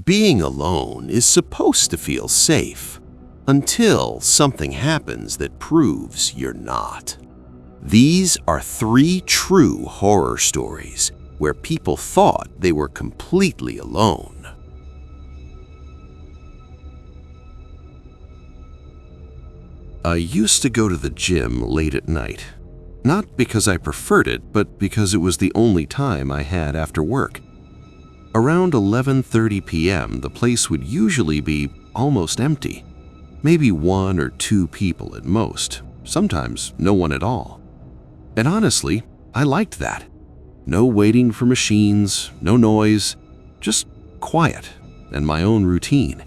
Being alone is supposed to feel safe until something happens that proves you're not. These are three true horror stories where people thought they were completely alone. I used to go to the gym late at night, not because I preferred it, but because it was the only time I had after work. Around 11:30 p.m., the place would usually be almost empty. Maybe one or two people at most, sometimes no one at all. And honestly, I liked that. No waiting for machines, no noise, just quiet and my own routine.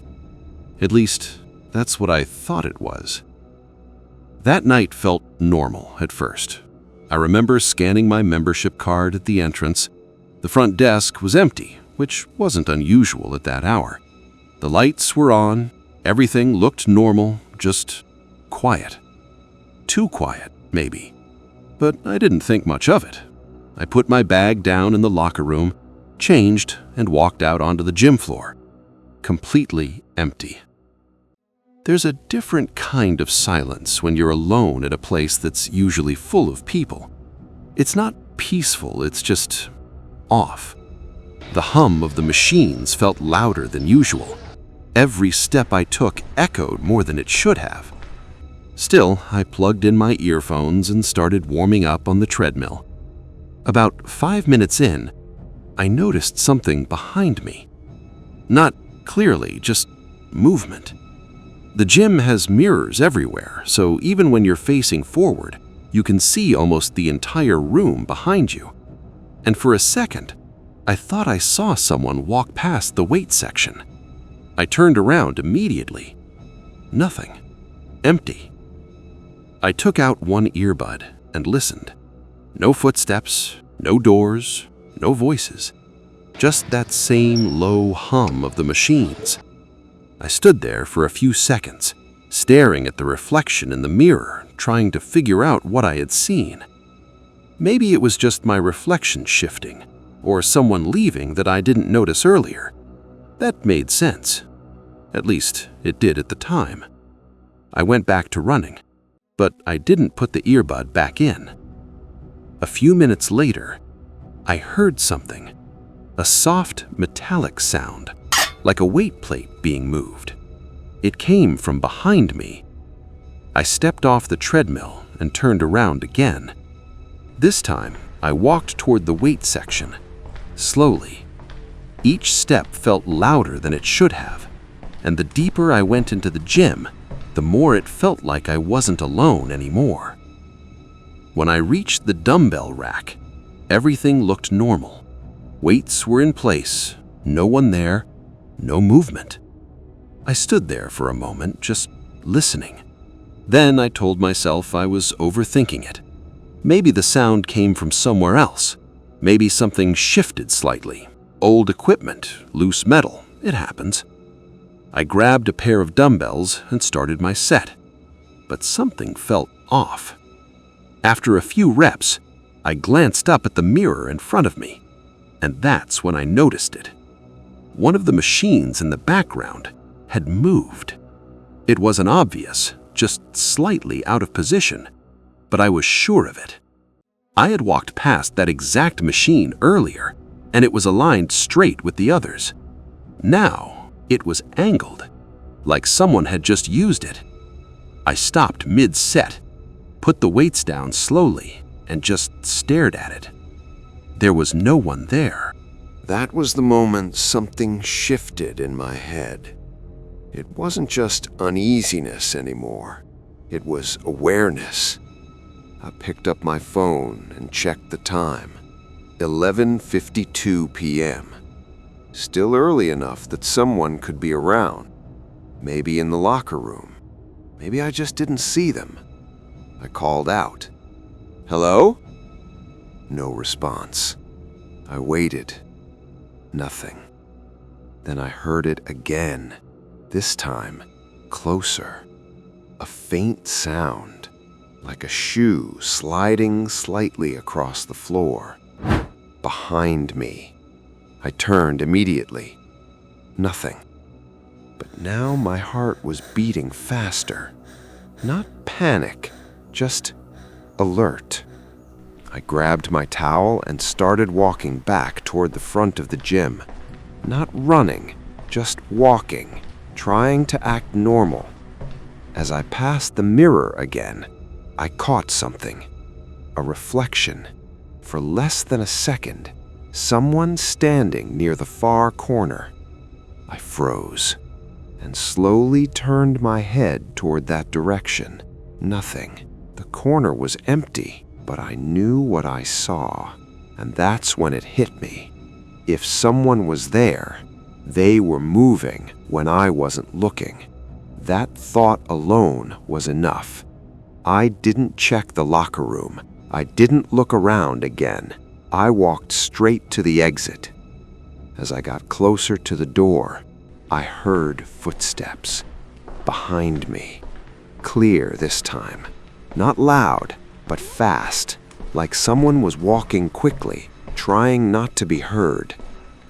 At least, that's what I thought it was. That night felt normal at first. I remember scanning my membership card at the entrance. The front desk was empty, which wasn't unusual at that hour. The lights were on, everything looked normal, just quiet. Too quiet, maybe. But I didn't think much of it. I put my bag down in the locker room, changed, and walked out onto the gym floor. Completely empty. There's a different kind of silence when you're alone at a place that's usually full of people. It's not peaceful, it's just off. The hum of the machines felt louder than usual. Every step I took echoed more than it should have. Still, I plugged in my earphones and started warming up on the treadmill. About 5 minutes in, I noticed something behind me. Not clearly, just movement. The gym has mirrors everywhere, so even when you're facing forward, you can see almost the entire room behind you. And for a second, I thought I saw someone walk past the weight section. I turned around immediately. Nothing. Empty. I took out one earbud and listened. No footsteps, no doors, no voices. Just that same low hum of the machines. I stood there for a few seconds, staring at the reflection in the mirror, trying to figure out what I had seen. Maybe it was just my reflection shifting, or someone leaving that I didn't notice earlier. That made sense. At least, it did at the time. I went back to running, but I didn't put the earbud back in. A few minutes later, I heard something. A soft, metallic sound, like a weight plate being moved. It came from behind me. I stepped off the treadmill and turned around again. This time, I walked toward the weight section. Slowly. Each step felt louder than it should have, and the deeper I went into the gym, the more it felt like I wasn't alone anymore. When I reached the dumbbell rack, everything looked normal. Weights were in place, no one there, no movement. I stood there for a moment, just listening. Then I told myself I was overthinking it. Maybe the sound came from somewhere else. Maybe something shifted slightly. Old equipment, loose metal, it happens. I grabbed a pair of dumbbells and started my set. But something felt off. After a few reps, I glanced up at the mirror in front of me, and that's when I noticed it. One of the machines in the background had moved. It wasn't obvious, just slightly out of position, but I was sure of it. I had walked past that exact machine earlier, and it was aligned straight with the others. Now, it was angled, like someone had just used it. I stopped mid-set, put the weights down slowly, and just stared at it. There was no one there. That was the moment something shifted in my head. It wasn't just uneasiness anymore. It was awareness. I picked up my phone and checked the time. 11:52 p.m. Still early enough that someone could be around. Maybe in the locker room. Maybe I just didn't see them. I called out. "Hello?" No response. I waited. Nothing. Then I heard it again. This time, closer. A faint sound, like a shoe sliding slightly across the floor. Behind me. I turned immediately. Nothing. But now my heart was beating faster. Not panic, just alert. I grabbed my towel and started walking back toward the front of the gym. Not running, just walking, trying to act normal. As I passed the mirror again, I caught something. A reflection. For less than a second, someone standing near the far corner. I froze and slowly turned my head toward that direction. Nothing. The corner was empty, but I knew what I saw, and that's when it hit me. If someone was there, they were moving when I wasn't looking. That thought alone was enough. I didn't check the locker room. I didn't look around again. I walked straight to the exit. As I got closer to the door, I heard footsteps behind me. Clear this time. Not loud, but fast, like someone was walking quickly, trying not to be heard.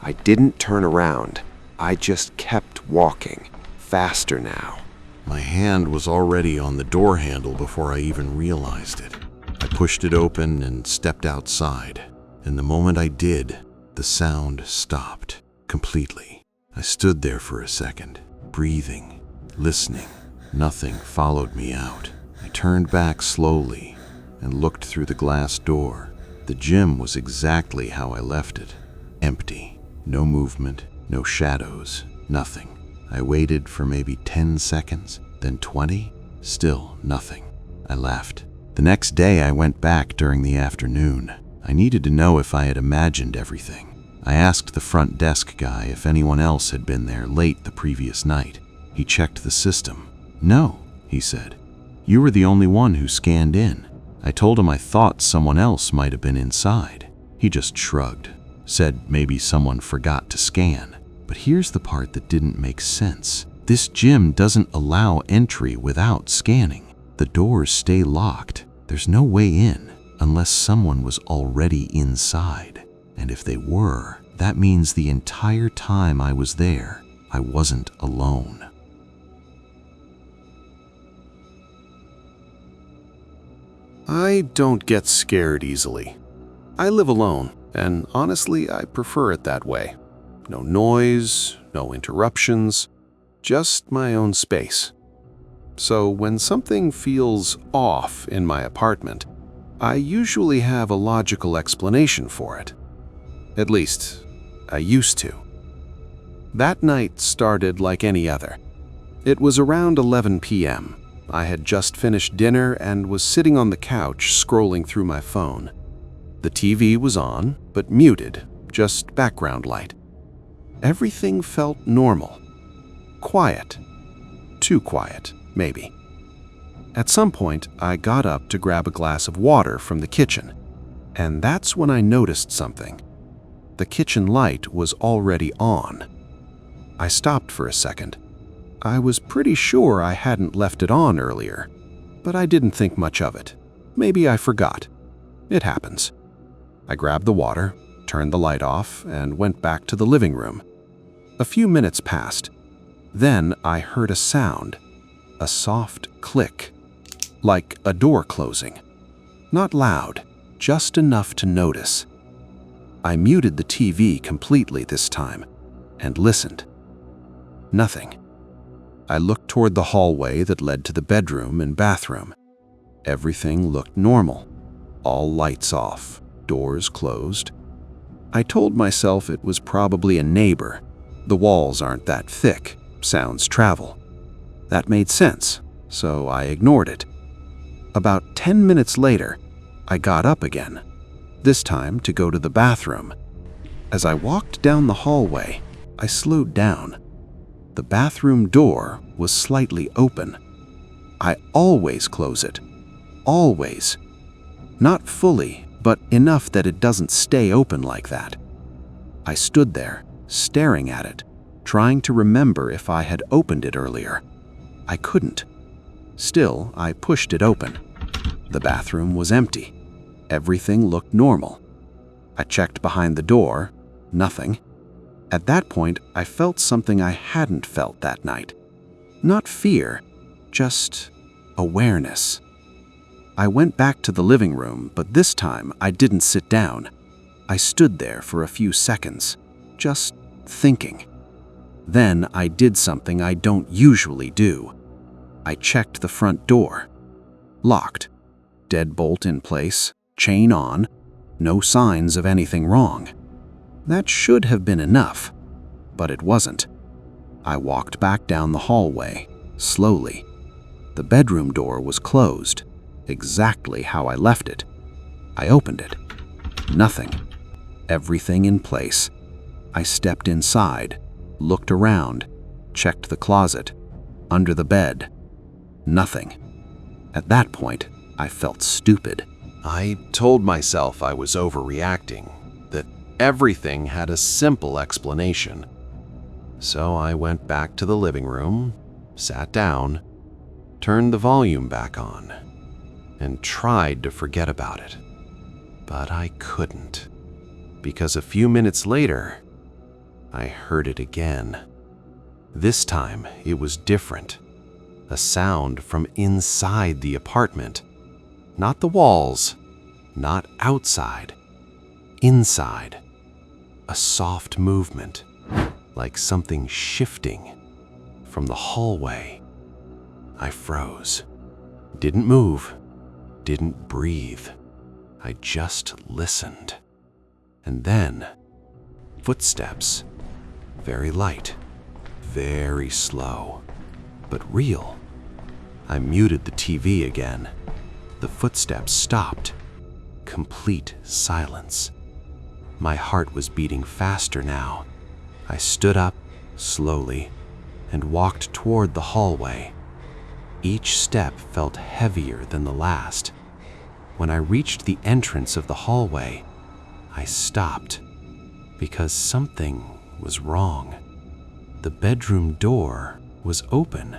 I didn't turn around. I just kept walking, faster now. My hand was already on the door handle before I even realized it. I pushed it open and stepped outside, and the moment I did, the sound stopped completely. I stood there for a second, breathing, listening. Nothing followed me out. I turned back slowly and looked through the glass door. The gym was exactly how I left it. Empty. No movement, no shadows, nothing. I waited for maybe 10 seconds, then 20. Still nothing. I left. The next day I went back during the afternoon. I needed to know if I had imagined everything. I asked the front desk guy if anyone else had been there late the previous night. He checked the system. No, he said. You were the only one who scanned in. I told him I thought someone else might have been inside. He just shrugged, said maybe someone forgot to scan. But here's the part that didn't make sense. This gym doesn't allow entry without scanning. The doors stay locked. There's no way in unless someone was already inside. And if they were, that means the entire time I was there, I wasn't alone. I don't get scared easily. I live alone, and honestly, I prefer it that way. No noise, no interruptions, just my own space. So when something feels off in my apartment, I usually have a logical explanation for it. At least, I used to. That night started like any other. It was around 11 p.m. I had just finished dinner and was sitting on the couch scrolling through my phone. The TV was on, but muted, just background light. Everything felt normal. Quiet. Too quiet, maybe. At some point, I got up to grab a glass of water from the kitchen, and that's when I noticed something. The kitchen light was already on. I stopped for a second. I was pretty sure I hadn't left it on earlier, but I didn't think much of it. Maybe I forgot. It happens. I grabbed the water, turned the light off, and went back to the living room. A few minutes passed. Then I heard a sound, a soft click, like a door closing. Not loud, just enough to notice. I muted the TV completely this time and listened. Nothing. I looked toward the hallway that led to the bedroom and bathroom. Everything looked normal. All lights off, doors closed. I told myself it was probably a neighbor. The walls aren't that thick, sounds travel. That made sense, so I ignored it. About 10 minutes later, I got up again, this time to go to the bathroom. As I walked down the hallway, I slowed down. The bathroom door was slightly open. I always close it. Always. Not fully, but enough that it doesn't stay open like that. I stood there, staring at it, trying to remember if I had opened it earlier. I couldn't. Still, I pushed it open. The bathroom was empty. Everything looked normal. I checked behind the door. Nothing. At that point, I felt something I hadn't felt that night. Not fear, just awareness. I went back to the living room, but this time I didn't sit down. I stood there for a few seconds, just thinking. Then I did something I don't usually do. I checked the front door. Locked. Deadbolt in place, chain on, no signs of anything wrong. That should have been enough, but it wasn't. I walked back down the hallway, slowly. The bedroom door was closed, exactly how I left it. I opened it. Nothing. Everything in place. I stepped inside, looked around, checked the closet, under the bed. Nothing. At that point, I felt stupid. I told myself I was overreacting, that everything had a simple explanation. So I went back to the living room, sat down, turned the volume back on, and tried to forget about it. But I couldn't, because a few minutes later, I heard it again. This time, it was different. A sound from inside the apartment. Not the walls, not outside. Inside. A soft movement, like something shifting from the hallway. I froze. Didn't move. Didn't breathe. I just listened. And then, footsteps. Very light, very slow, but real. I muted the TV again. The footsteps stopped. Complete silence. My heart was beating faster now. I stood up, slowly, and walked toward the hallway. Each step felt heavier than the last. When I reached the entrance of the hallway, I stopped, because something was wrong. The bedroom door was open.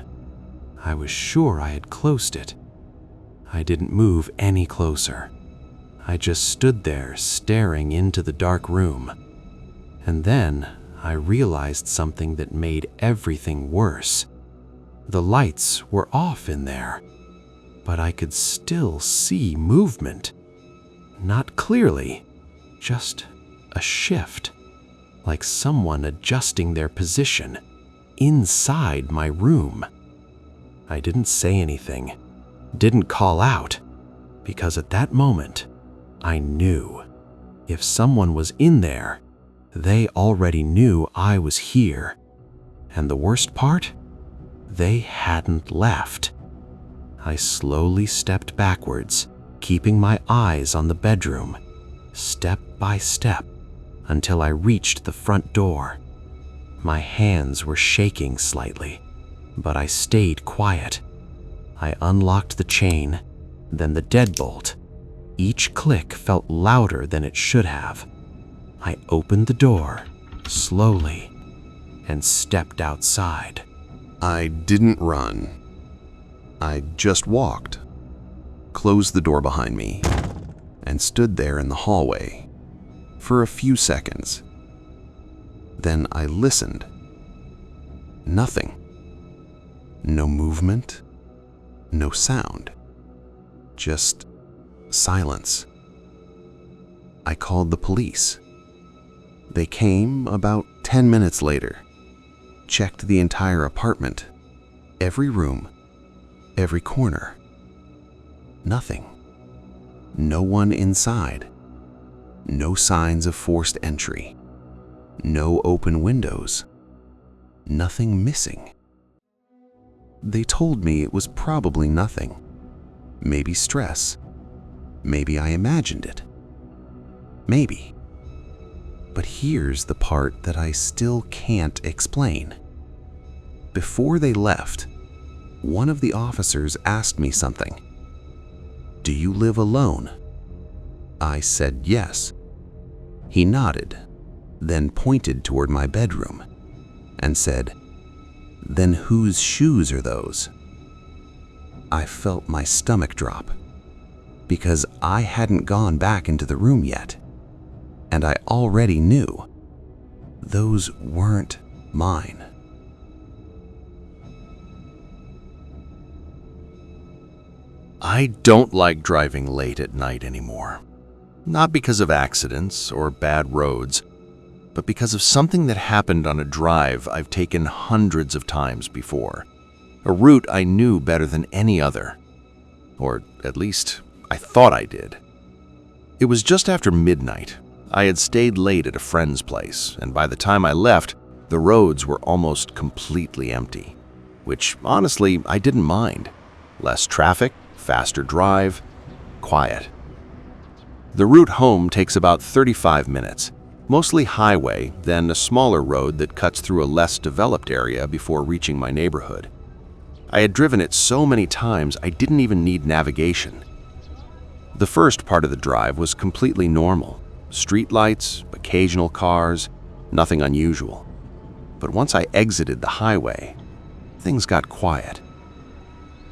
I was sure I had closed it. I didn't move any closer. I just stood there staring into the dark room. And then I realized something that made everything worse. The lights were off in there, but I could still see movement. Not clearly, just a shift, like someone adjusting their position inside my room. I didn't say anything, didn't call out, because at that moment, I knew. If someone was in there, they already knew I was here. And the worst part? They hadn't left. I slowly stepped backwards, keeping my eyes on the bedroom, step by step, until I reached the front door. My hands were shaking slightly, but I stayed quiet. I unlocked the chain, then the deadbolt. Each click felt louder than it should have. I opened the door, slowly, and stepped outside. I didn't run. I just walked, closed the door behind me, and stood there in the hallway for a few seconds. Then I listened. Nothing. No movement, no sound. Just silence. I called the police. They came about 10 minutes later, checked the entire apartment, every room, every corner. Nothing. No one inside. No signs of forced entry. No open windows. Nothing missing. They told me it was probably nothing. Maybe stress. Maybe I imagined it. Maybe. But here's the part that I still can't explain. Before they left, one of the officers asked me something. "Do you live alone?" I said yes. He nodded, then pointed toward my bedroom and said, "Then whose shoes are those?" I felt my stomach drop because I hadn't gone back into the room yet, and I already knew. those weren't mine. I don't like driving late at night anymore. Not because of accidents or bad roads, but because of something that happened on a drive I've taken hundreds of times before. A route I knew better than any other. Or at least, I thought I did. It was just after midnight. I had stayed late at a friend's place, and by the time I left, the roads were almost completely empty. Which, honestly, I didn't mind. Less traffic, faster drive, quiet. The route home takes about 35 minutes, mostly highway, then a smaller road that cuts through a less developed area before reaching my neighborhood. I had driven it so many times I didn't even need navigation. The first part of the drive was completely normal. Street lights, occasional cars, nothing unusual. But once I exited the highway, things got quiet.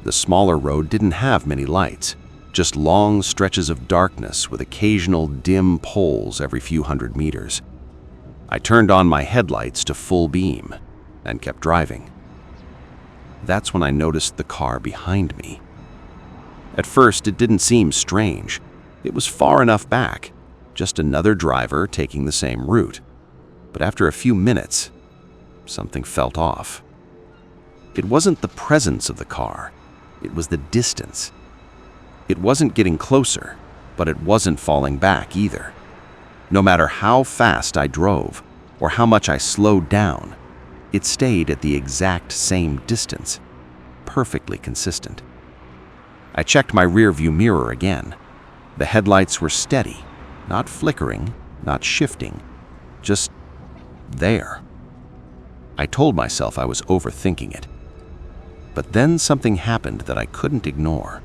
The smaller road didn't have many lights, just long stretches of darkness with occasional dim poles every few hundred meters. I turned on my headlights to full beam and kept driving. That's when I noticed the car behind me. At first, it didn't seem strange. It was far enough back, just another driver taking the same route. But after a few minutes, something felt off. It wasn't the presence of the car, it was the distance. It wasn't getting closer, but it wasn't falling back either. No matter how fast I drove or how much I slowed down, it stayed at the exact same distance, perfectly consistent. I checked my rearview mirror again. The headlights were steady, not flickering, not shifting, just there. I told myself I was overthinking it. But then something happened that I couldn't ignore.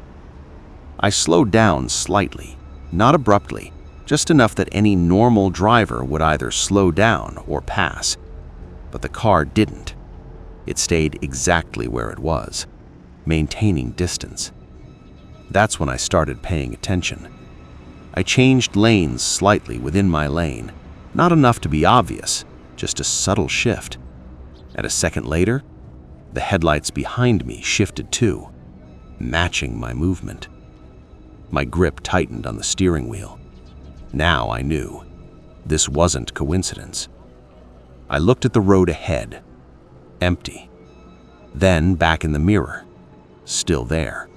I slowed down slightly, not abruptly, just enough that any normal driver would either slow down or pass. But the car didn't. It stayed exactly where it was, maintaining distance. That's when I started paying attention. I changed lanes slightly within my lane, not enough to be obvious, just a subtle shift. And a second later, the headlights behind me shifted too, matching my movement. My grip tightened on the steering wheel. Now I knew. This wasn't coincidence. I looked at the road ahead. Empty. Then back in the mirror. Still there.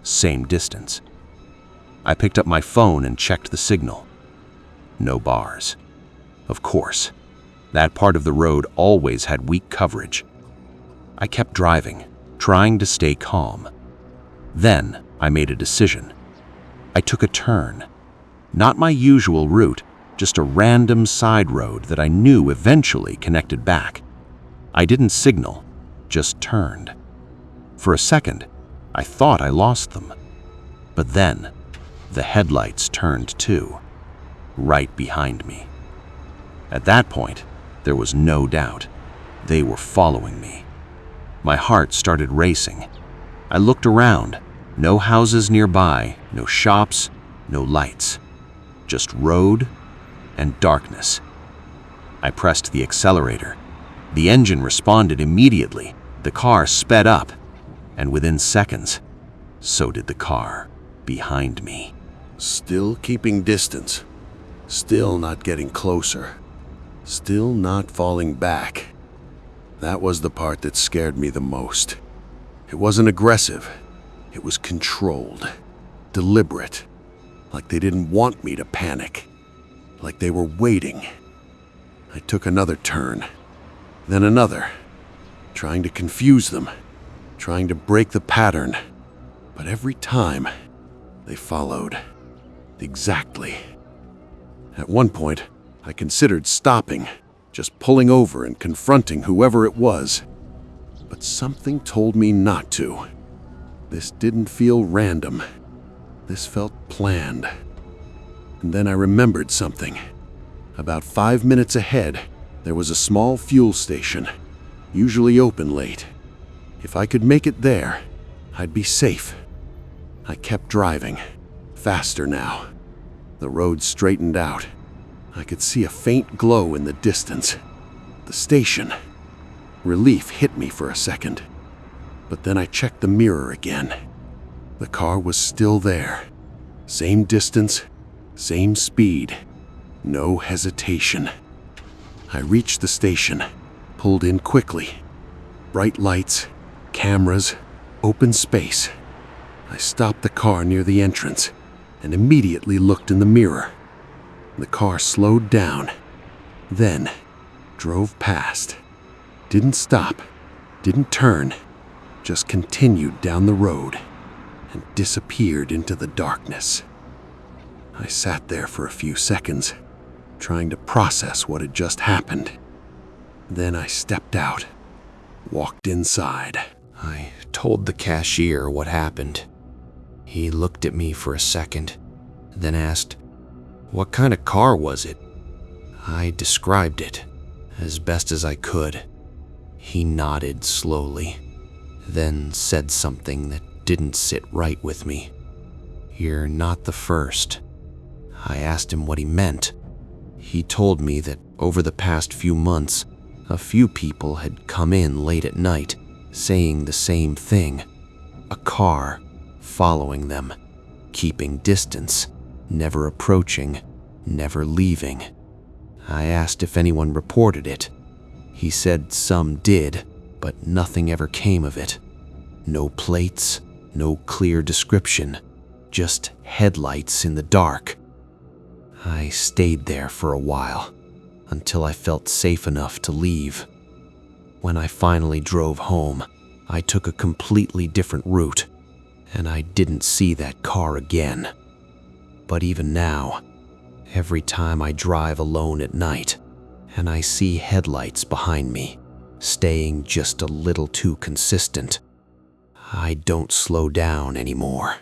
Same distance. I picked up my phone and checked the signal. No bars. Of course. That part of the road always had weak coverage. I kept driving, trying to stay calm. Then I made a decision. I took a turn. Not my usual route, just a random side road that I knew eventually connected back. I didn't signal, just turned. For a second, I thought I lost them. But then, the headlights turned too, right behind me. At that point, there was no doubt. They were following me. My heart started racing. I looked around. No houses nearby, no shops, no lights. Just road and darkness. I pressed the accelerator. The engine responded immediately. The car sped up, and within seconds, so did the car behind me. Still keeping distance. Still not getting closer. Still not falling back. That was the part that scared me the most. It wasn't aggressive. It was controlled, deliberate, like they didn't want me to panic, like they were waiting. I took another turn, then another, trying to confuse them, trying to break the pattern. But every time, they followed. Exactly. At one point, I considered stopping, just pulling over and confronting whoever it was. But something told me not to. This didn't feel random. This felt planned. And then I remembered something. About 5 minutes ahead, there was a small fuel station, usually open late. If I could make it there, I'd be safe. I kept driving, faster now. The road straightened out. I could see a faint glow in the distance, The station. Relief hit me for a second. But then I checked the mirror again. The car was still there. Same distance, same speed. No hesitation. I reached the station, pulled in quickly. Bright lights, cameras, open space. I stopped the car near the entrance and immediately looked in the mirror. The car slowed down, then drove past. Didn't stop, didn't turn, just continued down the road and disappeared into the darkness. I sat there for a few seconds, trying to process what had just happened. Then I stepped out, walked inside. I told the cashier what happened. He looked at me for a second, then asked, "What kind of car was it?" I described it as best as I could. He nodded slowly, then said something that didn't sit right with me. "You're not the first." I asked him what he meant. He told me that over the past few months, a few people had come in late at night saying the same thing. A car following them, keeping distance, never approaching, never leaving. I asked if anyone reported it. He said some did, but nothing ever came of it. No plates, no clear description, just headlights in the dark. I stayed there for a while, until I felt safe enough to leave. When I finally drove home, I took a completely different route, and I didn't see that car again. But even now, every time I drive alone at night, and I see headlights behind me, staying just a little too consistent, I don't slow down anymore.